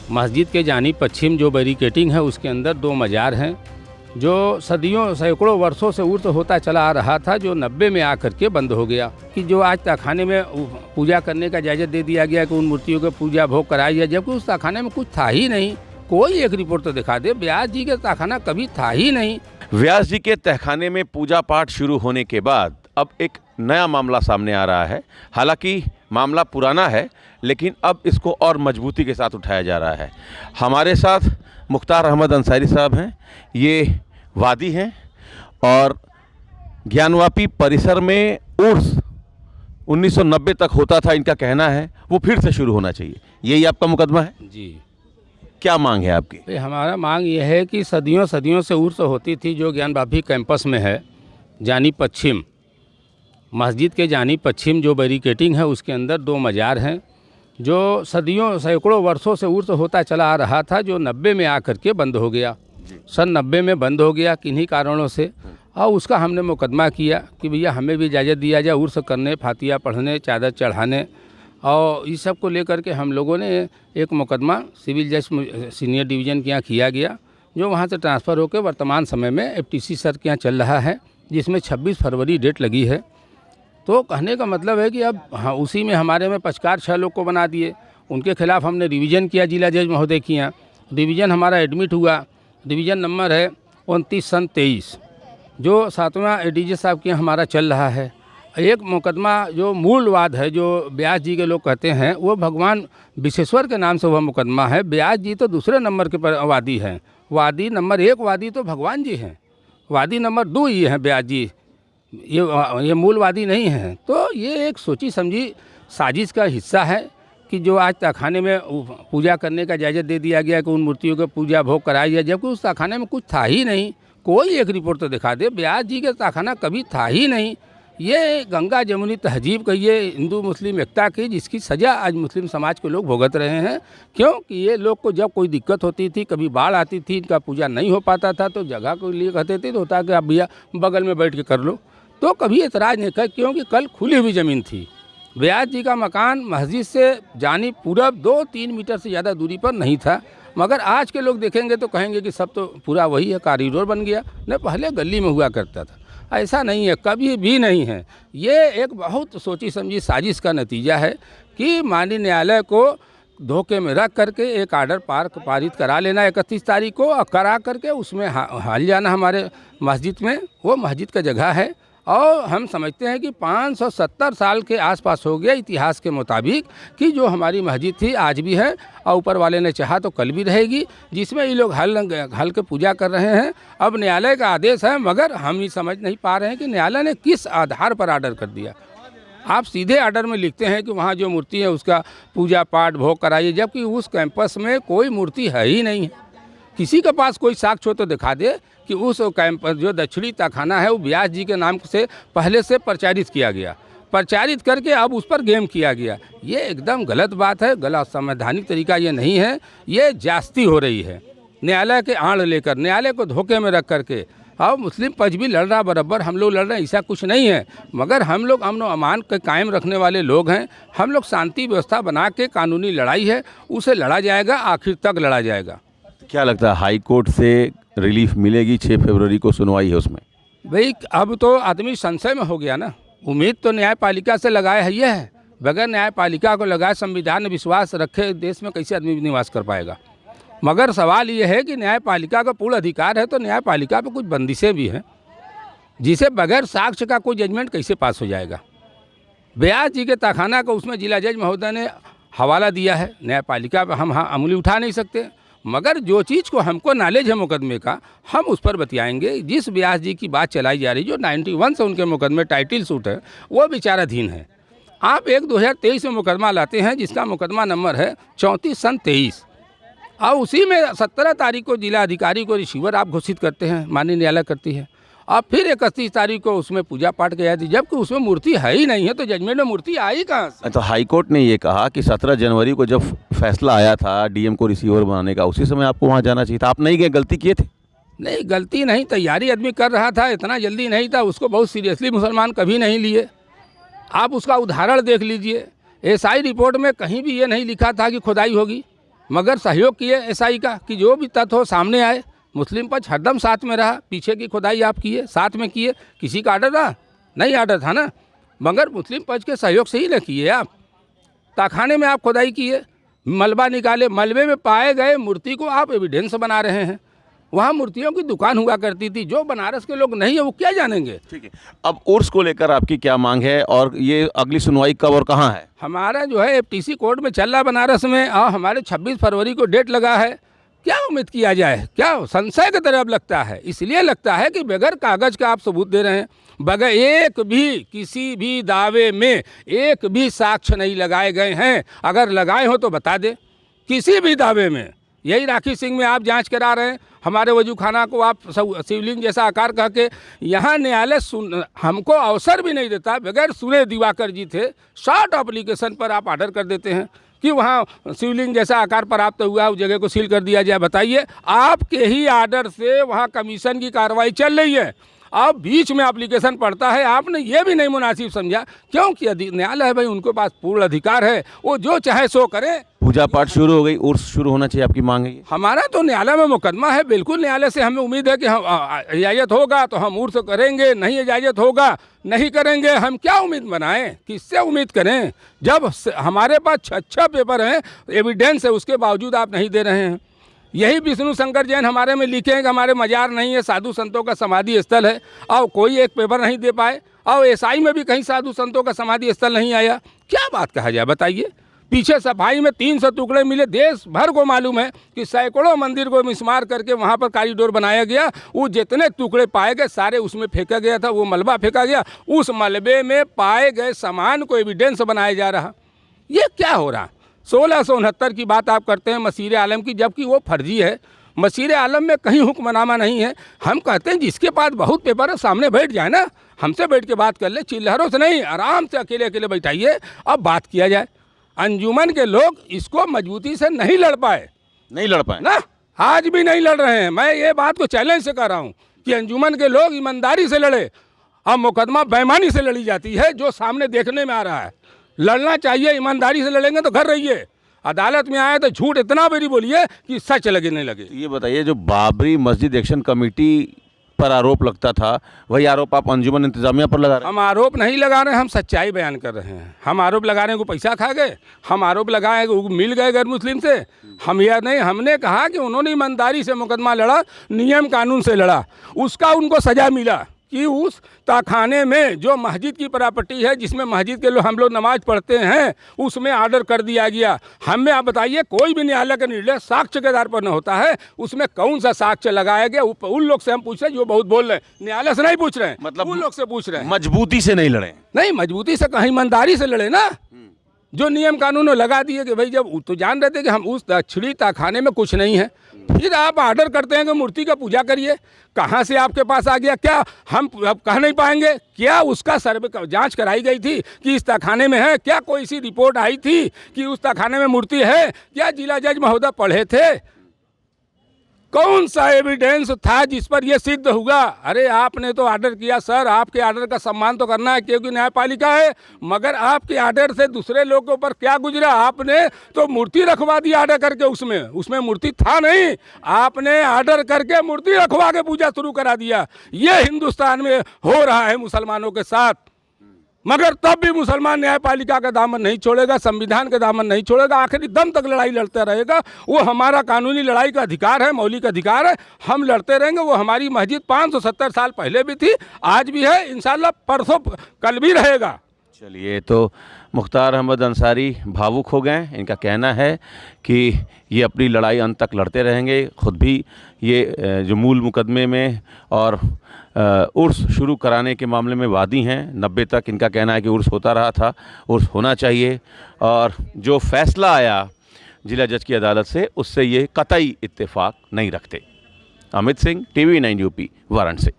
मस्जिद के जानिब पश्चिम जो बैरिकेटिंग है उसके अंदर 2 मज़ार हैं जो सदियों सैकड़ों वर्षों से उर्स होता चला आ रहा था, जो 90 में आकर के बंद हो गया। कि जो आज तहखाने में पूजा करने का इजाज़त दे दिया गया कि उन मूर्तियों को पूजा भोग कराई जाए, जबकि उस तहखाने में कुछ था ही नहीं। कोई एक रिपोर्ट तो दिखा दे, व्यास जी का तहखाना कभी था ही नहीं। व्यास जी के तहखाने में पूजा पाठ शुरू होने के बाद अब एक नया मामला सामने आ रहा है। हालांकि मामला पुराना है, लेकिन अब इसको और मजबूती के साथ उठाया जा रहा है। हमारे साथ मुख्तार अहमद अंसारी साहब हैं, ये वादी हैं और ज्ञानवापी परिसर में उर्स 1990 तक होता था, इनका कहना है वो फिर से शुरू होना चाहिए। यही आपका मुकदमा है जी। क्या मांग है आपकी? हमारा मांग ये है कि सदियों सदियों से उर्स होती थी, जो ज्ञानवापी कैंपस में है जानिब पश्चिम, मस्जिद के जानिब पश्चिम जो बैरिकेटिंग है उसके अंदर 2 मज़ार हैं जो सदियों सैकड़ों वर्षों से उर्स होता चला आ रहा था, जो 90 में आकर के बंद हो गया। सन 90 में बंद हो गया किन्हीं कारणों से, और उसका हमने मुकदमा किया कि भैया हमें भी इजाज़त दिया जाए उर्स करने, फातिया पढ़ने, चादर चढ़ाने, और इस सब को लेकर के हम लोगों ने एक मुकदमा सिविल जज सीनियर डिवीज़न के यहाँ किया गया, जो वहाँ से ट्रांसफ़र होकर वर्तमान समय में FTC सर के यहाँ चल रहा है, जिसमें 26 फरवरी डेट लगी है। तो कहने का मतलब है कि अब हाँ, उसी में हमारे में पक्षकार 6 लोग को बना दिए। उनके खिलाफ़ हमने रिवीजन किया जिला जज महोदय के यहाँ, रिवीजन हमारा एडमिट हुआ, डिवीज़न नंबर है 29/23, जो 7वां ADJ साहब के यहाँ हमारा चल रहा है। एक मुकदमा जो मूलवाद है, जो व्यास जी के लोग कहते हैं, वो भगवान विश्वेश्वर के नाम से वह मुकदमा है। व्यास जी तो दूसरे नंबर के वादी हैं, वादी नंबर 1 वादी तो भगवान जी हैं, वादी नंबर 2 ये हैं व्यास जी, ये मूलवादी नहीं हैं। तो ये एक सोची समझी साजिश का हिस्सा है कि जो आज तहखाने में पूजा करने का इजाज़त दे दिया गया कि उन मूर्तियों को पूजा भोग कराई जाए, जबकि उस तहखाने में कुछ था ही नहीं। कोई एक रिपोर्ट तो दिखा दे, व्यास जी का तहखाना कभी था ही नहीं। ये गंगा जमुनी तहजीब कहिए हिंदू मुस्लिम एकता की, जिसकी सज़ा आज मुस्लिम समाज के लोग भुगत रहे हैं। क्योंकि ये लोग को जब कोई दिक्कत होती थी, कभी बाढ़ आती थी, इनका पूजा नहीं हो पाता था, तो जगह के लिए कहते थे तो होता कि आप भैया बगल में बैठ के कर लो, तो कभी एतराज़ नहीं कर, क्योंकि कल खुली हुई ज़मीन थी। व्यास जी का मकान मस्जिद से जानिब पूरब 2-3 मीटर से ज़्यादा दूरी पर नहीं था। मगर आज के लोग देखेंगे तो कहेंगे कि सब तो पूरा वही है, कॉरिडोर बन गया। न, पहले गली में हुआ करता था, ऐसा नहीं है, कभी भी नहीं है। ये एक बहुत सोची समझी साजिश का नतीजा है कि माननीय न्यायालय को धोखे में रख करके एक आर्डर पारित करा लेना 31 तारीख को, और करा करके उसमें हाल जाना हमारे मस्जिद में। वो मस्जिद का जगह है और हम समझते हैं कि 570 साल के आसपास हो गया इतिहास के मुताबिक कि जो हमारी मस्जिद थी आज भी है, और ऊपर वाले ने चाहा तो कल भी रहेगी, जिसमें ये लोग हल के पूजा कर रहे हैं। अब न्यायालय का आदेश है, मगर हम ये समझ नहीं पा रहे हैं कि न्यायालय ने किस आधार पर आर्डर कर दिया। आप सीधे आर्डर में लिखते हैं कि वहाँ जो मूर्ति है उसका पूजा पाठ भोग कराइए, जबकि उस कैंपस में कोई मूर्ति है ही नहीं है। किसी के पास कोई साक्ष्य हो तो दिखा दे कि उस कैंपस जो दक्षिणी तहखाना है वो व्यास जी के नाम से पहले से प्रचारित किया गया, प्रचारित करके अब उस पर गेम किया गया। ये एकदम गलत बात है, गलत संवैधानिक तरीका ये नहीं है, ये ज्यादती हो रही है। न्यायालय के आड़ लेकर, न्यायालय को धोखे में रख करके, और मुस्लिम पक्ष भी लड़ रहा बराबर, हम लोग लड़ रहे हैं, ऐसा कुछ नहीं है। मगर हम लोग अमन व अमान के कायम रखने वाले लोग हैं। हम लोग शांति व्यवस्था बना के, कानूनी लड़ाई है उसे लड़ा जाएगा, आखिर तक लड़ा जाएगा। क्या लगता है हाई कोर्ट से रिलीफ मिलेगी? 6 फरवरी को सुनवाई है उसमें। भाई अब तो आदमी संशय में हो गया ना, उम्मीद तो न्यायपालिका से लगाए है, ये है बगैर न्यायपालिका को लगाए संविधान में विश्वास रखे देश में कैसे आदमी निवास कर पाएगा। मगर सवाल ये है कि न्यायपालिका का पूर्ण अधिकार है, तो न्यायपालिका पर कुछ बंदिशें भी हैं, जिसे बगैर साक्ष्य का कोई जजमेंट कैसे पास हो जाएगा। व्यास जी के तहखाना को उसमें जिला जज महोदय ने हवाला दिया है, न्यायपालिका पर हम अंगुली उठा नहीं सकते। मगर जो चीज़ को हमको नॉलेज है मुकदमे का, हम उस पर बतियाएंगे। जिस व्यास जी की बात चलाई जा रही, जो 91 से उनके मुकदमे टाइटल सूट है, वो विचाराधीन है। आप एक 2023 में मुकदमा लाते हैं जिसका मुकदमा नंबर है 34/23, और उसी में 17 तारीख को जिला अधिकारी को रिसीवर आप घोषित करते हैं, माननीय न्यायालय करती है। और फिर 31 तारीख को उसमें पूजा पाठ किया जाती, जबकि उसमें मूर्ति है ही नहीं है, तो जजमेंट में मूर्ति आई कहाँ से? तो हाई कोर्ट ने ये कहा कि 17 जनवरी को जब फैसला आया था डीएम को रिसीवर बनाने का, उसी समय आपको वहाँ जाना चाहिए था। आप नहीं गए, गलती किए थे? नहीं, गलती नहीं, तैयारी आदमी कर रहा था, इतना जल्दी नहीं था। उसको बहुत सीरियसली मुसलमान कभी नहीं लिए। आप उसका उदाहरण देख लीजिए, SI रिपोर्ट में कहीं भी ये नहीं लिखा था कि खुदाई होगी। मगर सहयोग किए एसआई का कि जो भी तथ्य हो सामने आए। मुस्लिम पक्ष हरदम साथ में रहा, पीछे की खुदाई आप किए, साथ में किए, किसी का आर्डर था नहीं, आर्डर था ना, मगर मुस्लिम पक्ष के सहयोग से ही न किए आप। ताखाने में आप खुदाई किए, मलबा निकाले, मलबे में पाए गए मूर्ति को आप एविडेंस बना रहे हैं। वहाँ मूर्तियों की दुकान हुआ करती थी, जो बनारस के लोग नहीं है वो क्या जानेंगे। ठीक है, अब उर्स को लेकर आपकी क्या मांग है और ये अगली सुनवाई कब और कहाँ है? हमारा जो है एफटीसी कोर्ट में चल रहा बनारस में, और हमारे 26 फरवरी को डेट लगा है। क्या उम्मीद किया जाए, क्या संशय की तरह अब लगता है। इसलिए लगता है कि बगैर कागज़ का आप सबूत दे रहे हैं, बगैर एक भी किसी भी दावे में एक भी साक्ष्य नहीं लगाए गए हैं। अगर लगाए हो तो बता दें, किसी भी दावे में। यही राखी सिंह में आप जांच करा रहे हैं, हमारे वजूखाना को आप शिवलिंग जैसा आकार कह के, यहाँ न्यायालय हमको अवसर भी नहीं देता। बगैर सुने दिवाकर जी थे, शॉर्ट एप्लीकेशन पर आप ऑर्डर कर देते हैं कि वहाँ शिवलिंग जैसा आकार प्राप्त हुआ, उस जगह को सील कर दिया जाए। बताइए, आपके ही ऑर्डर से वहाँ कमीशन की कार्रवाई चल रही है, अब बीच में एप्लीकेशन पड़ता है। आपने ये भी नहीं मुनासिब समझा, क्योंकि न्यायालय है भाई, उनके पास पूर्ण अधिकार है, वो जो चाहे सो करें। पूजा पाठ शुरू हो गई, उर्स शुरू होना चाहिए, आपकी मांग है ये? हमारा तो न्यायालय में मुकदमा है, बिल्कुल न्यायालय से हमें उम्मीद है कि हम इजाज़त होगा तो हम उर्स करेंगे, नहीं इजाज़त होगा नहीं करेंगे। हम क्या उम्मीद बनाएं, किससे उम्मीद करें, जब हमारे पास 6 पेपर हैं, एविडेंस है, उसके बावजूद आप नहीं दे रहे हैं। यही विष्णु शंकर जैन हमारे में लिखे हैं कि हमारे मजार नहीं है, साधु संतों का समाधि स्थल है, और कोई एक पेपर नहीं दे पाए। और एसआई में भी कहीं साधु संतों का समाधि स्थल नहीं आया। क्या बात कहा जाए, बताइए। पीछे सफाई में 300 टुकड़े मिले, देश भर को मालूम है कि सैकड़ों मंदिर को मिसमार करके वहाँ पर कॉरिडोर बनाया गया। वो जितने टुकड़े पाए गए सारे उसमें फेंका गया था, वो मलबा फेंका गया, उस मलबे में पाए गए सामान को एविडेंस बनाया जा रहा। ये क्या हो रहा। 1669 की बात आप करते हैं मसीर आलम की, जबकि वो फर्जी है। मसीर आलम में कहीं हुक्मनामा नहीं है। हम कहते हैं जिसके पास बहुत पेपर है सामने बैठ जाए ना, हमसे बैठ के बात कर ले, चिल्लरों से नहीं, आराम से अकेले अकेले बैठाइए, अब बात किया जाए। अंजुमन के लोग इसको मजबूती से नहीं लड़ पाए, नहीं लड़ पाए ना, आज भी नहीं लड़ रहे हैं। मैं ये बात को चैलेंज से कह रहा हूँ कि अंजुमन के लोग ईमानदारी से लड़े। अब मुकदमा बेईमानी से लड़ी जाती है, जो सामने देखने में आ रहा है। लड़ना चाहिए, ईमानदारी से लड़ेंगे तो घर रहिए। अदालत में आए तो झूठ इतना बड़ी बोलिए कि सच लगे नहीं लगे। ये बताइए, जो बाबरी मस्जिद एक्शन कमेटी पर आरोप लगता था, वही आरोप आप अंजुमन इंतजामिया पर लगा रहे हैं? हम आरोप नहीं लगा रहे हैं, हम सच्चाई बयान कर रहे हैं। हम आरोप लगाने को पैसा खा गए, हम आरोप लगाए को मिल गए गैर मुस्लिम से, हम यह नहीं। हमने कहा कि उन्होंने ईमानदारी से मुकदमा लड़ा, नियम कानून से लड़ा, उसका उनको सज़ा मिला कि उस ताखाने में जो मस्जिद की प्रॉपर्टी है, जिसमें मस्जिद के लोग हम लोग नमाज पढ़ते हैं, उसमें ऑर्डर कर दिया गया। हमें आप बताइए, कोई भी न्यायालय का निर्णय साक्ष्य के आधार पर न होता है, उसमें कौन सा साक्ष्य लगाया गया, उन लोग से हम पूछ रहे हैं जो बहुत बोल रहे हैं। न्यायालय से नहीं पूछ रहे हैं, मतलब उन लोग से पूछ रहे हैं। मजबूती से नहीं लड़े? नहीं, मजबूती से कहीं ईमानदारी से लड़े ना, जो नियम कानून लगा दिए कि भाई, जब तो जान रहे थे कि हम उस दक्षिणी ताखाने में कुछ नहीं है, फिर आप ऑर्डर करते हैं कि मूर्ति का पूजा करिए। कहाँ से आपके पास आ गया? क्या हम अब कह नहीं पाएंगे? क्या उसका सर्वे जांच कराई गई थी कि इस ताखाने में है? क्या कोई सी रिपोर्ट आई थी कि उस ताखाने में मूर्ति है? क्या जिला जज महोदय पढ़े थे? कौन सा एविडेंस था जिस पर यह सिद्ध हुआ? अरे आपने तो ऑर्डर किया सर, आपके ऑर्डर का सम्मान तो करना है क्योंकि न्यायपालिका है, मगर आपके ऑर्डर से दूसरे लोगों के ऊपर क्या गुजरा? आपने तो मूर्ति रखवा दी ऑर्डर करके, उसमें मूर्ति था नहीं, आपने ऑर्डर करके मूर्ति रखवा के पूजा शुरू करा दिया। ये हिंदुस्तान में हो रहा है मुसलमानों के साथ, मगर तब भी मुसलमान न्यायपालिका का दामन नहीं छोड़ेगा, संविधान का दामन नहीं छोड़ेगा, आखिरी दम तक लड़ाई लड़ता रहेगा। वो हमारा कानूनी लड़ाई का अधिकार है, मौलिक अधिकार है, हम लड़ते रहेंगे। वो हमारी मस्जिद 570 साल पहले भी थी, आज भी है, इंशाल्लाह परसों कल भी रहेगा। चलिए, तो मुख्तार अहमद अंसारी भावुक हो गए। इनका कहना है कि ये अपनी लड़ाई अंत तक लड़ते रहेंगे। खुद भी ये जो मूल मुकदमे में और उर्स शुरू कराने के मामले में वादी हैं। 90 तक इनका कहना है कि उर्स होता रहा था, उर्स होना चाहिए, और जो फैसला आया जिला जज की अदालत से, उससे ये कतई इत्तेफाक नहीं रखते। Amit Singh, TV9 UP, Varanasi.